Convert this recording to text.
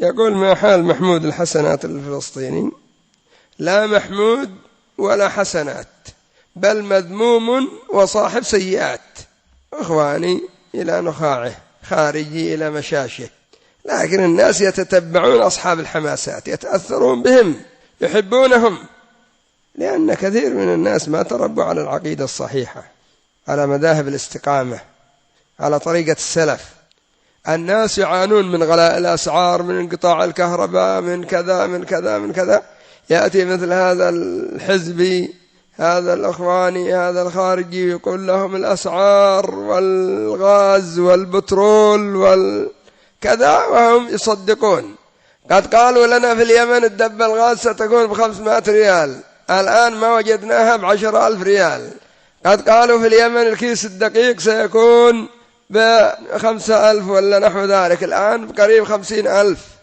يقول ما حال محمود الحسنات الفلسطيني؟ لا محمود ولا حسنات، بل مذموم وصاحب سيئات، إخواني إلى نخاعه، خارجي إلى مشاشه. لكن الناس يتتبعون أصحاب الحماسات، يتأثرون بهم، يحبونهم، لأن كثير من الناس ما تربوا على العقيدة الصحيحة، على مذاهب الاستقامة، على طريقة السلف. الناس يعانون من غلاء الأسعار، من انقطاع الكهرباء، من كذا من كذا من كذا. يأتي مثل هذا الحزبي، هذا الأخواني، هذا الخارجي، يقول لهم الأسعار والغاز والبترول والكذا، وهم يصدقون. قد قالوا لنا في اليمن الدبة الغاز ستكون ب500 ريال، الآن ما وجدناها ب10,000 ريال. قد قالوا في اليمن الكيس الدقيق سيكون ب5,000 ولا نحو ذلك، الآن قريب 50,000.